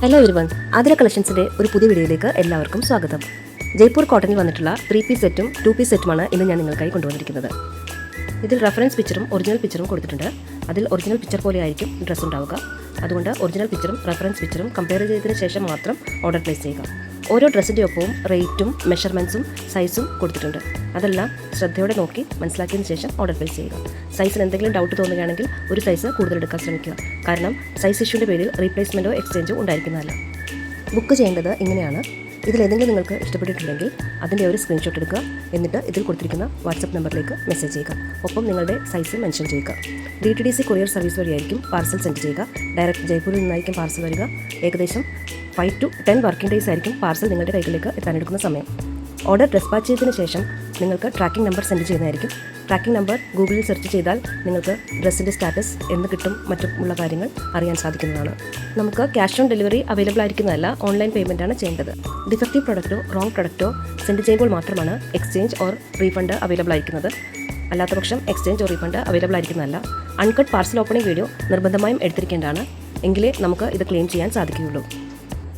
Hello everyone, Athira കളക്ഷൻസിൻ്റെ ഒരു പുതിയ വീഡിയോയിലേക്ക് എല്ലാവർക്കും സ്വാഗതം. ജയ്പൂർ കോട്ടണിൽ വന്നിട്ടുള്ള 3 പീസ് സെറ്റും 2 പീസ് സെറ്റുമാണ് ഇന്ന് ഞാൻ നിങ്ങൾക്കായി കൊണ്ടുവന്നിരിക്കുന്നത്. ഇതിൽ റെഫറൻസ് പിക്ചറും ഒറിജിനൽ പിക്ചറും കൊടുത്തിട്ടുണ്ട്. അതിൽ ഒറിജിനൽ പിക്ചർ പോലെ ആയിരിക്കും ഡ്രസ്സ് ഉണ്ടാവുക. അതുകൊണ്ട് ഒറിജിനൽ പിക്ചറും റെഫറൻസ് പിക്ചറും കമ്പയർ ചെയ്തതിന് ശേഷം മാത്രം ഓർഡർ പ്ലേസ് ചെയ്യുക. ഓരോ ഡ്രസ്സിൻ്റെ ഒപ്പവും റേറ്റും മെഷർമെൻറ്റ്സും സൈസും കൊടുത്തിട്ടുണ്ട്. അതെല്ലാം ശ്രദ്ധയോടെ നോക്കി മനസ്സിലാക്കിയതിന് ശേഷം ഓർഡർ പ്ലേസ് ചെയ്യുക. സൈസിൽ എന്തെങ്കിലും ഡൗട്ട് തോന്നുകയാണെങ്കിൽ ഒരു സൈസ് കൂടുതൽ എടുക്കാൻ ശ്രമിക്കുക. കാരണം സൈസ് ഇഷ്യൂൻ്റെ പേരിൽ റീപ്ലേസ്മെൻറ്റോ എക്സ്ചേഞ്ചോ ഉണ്ടായിരിക്കുന്നതല്ല. ബുക്ക് ചെയ്യേണ്ടത് ഇങ്ങനെയാണ്. ഇതിലേതെങ്കിലും നിങ്ങൾക്ക് ഇഷ്ടപ്പെട്ടിട്ടുണ്ടെങ്കിൽ അതിൻ്റെ ഒരു സ്ക്രീൻഷോട്ട് എടുക്കുക. എന്നിട്ട് ഇതിൽ കൊടുത്തിരിക്കുന്ന വാട്സപ്പ് നമ്പറിലേക്ക് മെസ്സേജ് ചെയ്യുക. ഒപ്പം നിങ്ങളുടെ സൈസ് മെൻഷൻ ചെയ്യുക. DTDC കൊറിയർ സർവീസ് വഴിയായിരിക്കും പാർസൽ സെൻഡ് ചെയ്യുക. ഡയറക്റ്റ് ജയ്പൂരിൽ നിന്നായിരിക്കും പാർസൽ വരിക. ഏകദേശം 5 to 10 വർക്കിംഗ് ഡേയ്സ് ആയിരിക്കും പാർസൽ നിങ്ങളുടെ കൈകളിലേക്ക് എത്താനെടുക്കുന്ന സമയം. ഓർഡർ ഡെസ്പാച്ച് ചെയ്തതിന് ശേഷം നിങ്ങൾക്ക് ട്രാക്കിംഗ് നമ്പർ സെൻഡ് ചെയ്യുന്നതായിരിക്കും. ട്രാക്കിംഗ് നമ്പർ ഗൂഗിളിൽ സെർച്ച് ചെയ്താൽ നിങ്ങൾക്ക് ഡ്രസ്സിൻ്റെ സ്റ്റാറ്റസ് എന്ന് കിട്ടും മറ്റുമുള്ള കാര്യങ്ങൾ അറിയാൻ സാധിക്കുന്നതാണ്. നമുക്ക് ക്യാഷ് ഓൺ ഡെലിവറി അവൈലബിൾ ആയിരിക്കുന്നതല്ല, ഓൺലൈൻ പേയ്മെൻറ്റാണ് ചെയ്യേണ്ടത്. ഡിഫക്റ്റീവ് പ്രൊഡക്റ്റോ റോങ് പ്രൊഡക്റ്റോ സെൻഡ് ചെയ്യുമ്പോൾ മാത്രമാണ് എക്സ്ചേഞ്ച് ഓർ റീഫണ്ട് അവൈലബിൾ ആയിരിക്കുന്നത്. അല്ലാത്തപക്ഷം എക്സ്ചേഞ്ച് ഓർ റീഫണ്ട് അവൈലബിൾ ആയിരിക്കുന്നതല്ല. അൺകട്ട് പാർസൽ ഓപ്പണിംഗ് വീഡിയോ നിർബന്ധമായും എടുത്തിരിക്കേണ്ടതാണ്. എങ്കിലേ നമുക്ക് ഇത് ക്ലെയിം ചെയ്യാൻ സാധിക്കുകയുള്ളൂ.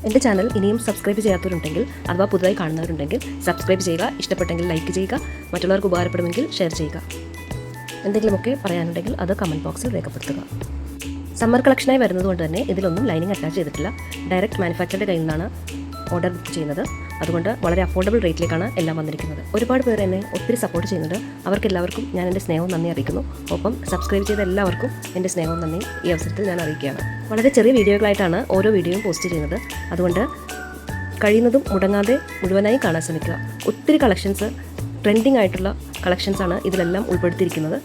എൻ്റെ ചാനൽ ഇനിയും സബ്സ്ക്രൈബ് ചെയ്യാത്തവരുണ്ടെങ്കിൽ അഥവാ പുതുതായി കാണുന്നവരുണ്ടെങ്കിൽ സബ്സ്ക്രൈബ് ചെയ്യുക. ഇഷ്ടപ്പെട്ടെങ്കിൽ ലൈക്ക് ചെയ്യുക. മറ്റുള്ളവർക്ക് ഉപകാരപ്പെടുമെങ്കിൽ ഷെയർ ചെയ്യുക. എന്തെങ്കിലുമൊക്കെ പറയാനുണ്ടെങ്കിൽ അത് കമൻറ്റ് ബോക്സിൽ രേഖപ്പെടുത്തുക. സമ്മർ കളക്ഷനായി വരുന്നതുകൊണ്ട് തന്നെ ഇതിലൊന്നും ലൈനിങ് അറ്റാച്ച് ചെയ്തിട്ടില്ല. ഡയറക്റ്റ് മാനുഫാക്ചറുടെ കയ്യിൽ നിന്നാണ് ഓർഡർ ബുക്ക് ചെയ്യുന്നത്. അതുകൊണ്ട് വളരെ അഫോർഡബിൾ റേറ്റിലേക്കാണ് എല്ലാം വന്നിരിക്കുന്നത്. ഒരുപാട് പേർ എന്നെ ഒത്തിരി സപ്പോർട്ട് ചെയ്യുന്നുണ്ട്. അവർക്കെല്ലാവർക്കും ഞാൻ എൻ്റെ സ്നേഹവും നന്ദി അറിയിക്കുന്നു. ഒപ്പം സബ്സ്ക്രൈബ് ചെയ്ത എല്ലാവർക്കും എൻ്റെ സ്നേഹവും നന്ദി ഈ അവസരത്തിൽ ഞാൻ അറിയിക്കുകയാണ്. വളരെ ചെറിയ വീഡിയോകളായിട്ടാണ് ഓരോ വീഡിയോയും പോസ്റ്റ് ചെയ്യുന്നത്. അതുകൊണ്ട് കഴിയുന്നതും മുടങ്ങാതെ മുഴുവനായി കാണാൻ ശ്രമിക്കുക. ഒത്തിരി കളക്ഷൻസ്, ട്രെൻഡിങ് ആയിട്ടുള്ള കളക്ഷൻസാണ് ഇതിലെല്ലാം ഉൾപ്പെടുത്തിയിരിക്കുന്നത്.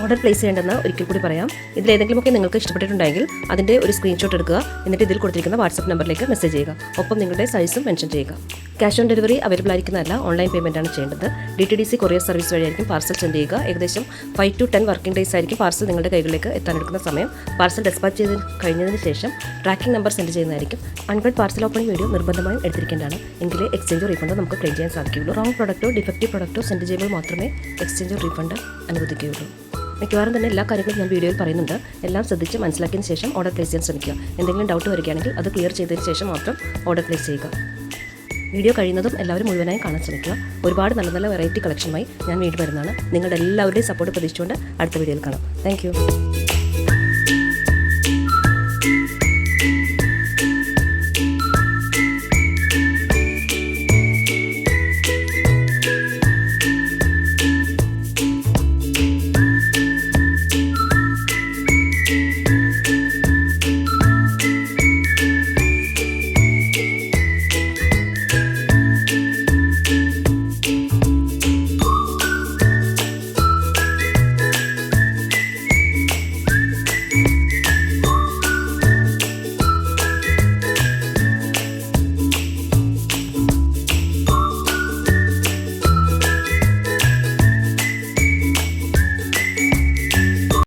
ഓർഡർ പ്ലേസ് ചെയ്യേണ്ടെന്ന് ഒരിക്കൽ കൂടി പറയാം. ഇതിലേതെങ്കിലുമൊക്കെ നിങ്ങൾക്ക് ഇഷ്ടപ്പെട്ടിട്ടുണ്ടെങ്കിൽ അതിൻ്റെ ഒരു സ്ക്രീൻഷോട്ട് എടുക്കുക. എന്നിട്ട് ഇതിൽ കൊടുത്തിരിക്കുന്ന വാട്സപ്പ് നമ്പറിലേക്ക് മെസ്സേജ് ചെയ്യുക. ഒപ്പം നിങ്ങളുടെ സൈസും മെൻഷൻ ചെയ്യുക. ക്യാഷ് ഓൺ ഡെലിവറി അവൈലബിൾ ആയിരിക്കുന്നതല്ല, ഓൺലൈൻ പേയ്മെൻറ്റാണ് ചെയ്യേണ്ടത്. DTDC കൊറിയർ സർവീസ് വഴിയായിരിക്കും പാർസൽ സെൻഡ് ചെയ്യുക. ഏകദേശം 5 to 10 വർക്കിംഗ് ഡേയ്സ് ആയിരിക്കും പാർസൽ നിങ്ങളുടെ കൈകളിലേക്ക് എത്താനെടുക്കുന്ന സമയം. പാർസൽ ഡെസ്പാച്ച് ചെയ്ത് കഴിഞ്ഞതിന് ശേഷം ട്രാക്കിംഗ് നമ്പർ സെൻഡ് ചെയ്യുന്നതായിരിക്കും. അൺകട്ട് പാർസൽ ഓപ്പണിംഗ് വീഡിയോ നിർബന്ധമായും എടുത്തിരിക്കേണ്ടതാണ്. എങ്കിലേ എക്സ്ചേഞ്ചോ റീഫണ്ടോ നമുക്ക് ക്ലെയിം ചെയ്യാൻ സാധിക്കുകയുള്ളൂ. റോങ് പ്രൊഡക്റ്റോ ഡിഫക്റ്റീവ് പ്രൊഡക്റ്റോ സെൻഡ് ചെയ്യുമ്പോൾ മാത്രമേ എക്സ്ചേഞ്ചോ റീഫണ്ട് അനുവദിക്കുകയുള്ളൂ. മിക്കവാറും തന്നെ എല്ലാ കാര്യങ്ങളും ഞാൻ വീഡിയോയിൽ പറയുന്നുണ്ട്. എല്ലാം ശ്രദ്ധിച്ച് മനസ്സിലാക്കിയതിന് ശേഷം ഓർഡർ പ്ലേസ് ചെയ്യാൻ ശ്രമിക്കുക. എന്തെങ്കിലും ഡൗട്ട് വരികയാണെങ്കിൽ അത് ക്ലിയർ ചെയ്തതിന് ശേഷം മാത്രം ഓർഡർ പ്ലേസ് ചെയ്യുക. വീഡിയോ കഴിയുന്നതും എല്ലാവരും മുഴുവനായി കാണാൻ ശ്രമിക്കുക. ഒരുപാട് നല്ല നല്ല വെറൈറ്റി കളക്ഷനുമായി ഞാൻ വീണ്ടും വരുന്നതാണ്. നിങ്ങളുടെ എല്ലാവരുടെയും സപ്പോർട്ട് പ്രതീക്ഷിച്ചുകൊണ്ട് അടുത്ത വീഡിയോയിൽ കാണാം. താങ്ക്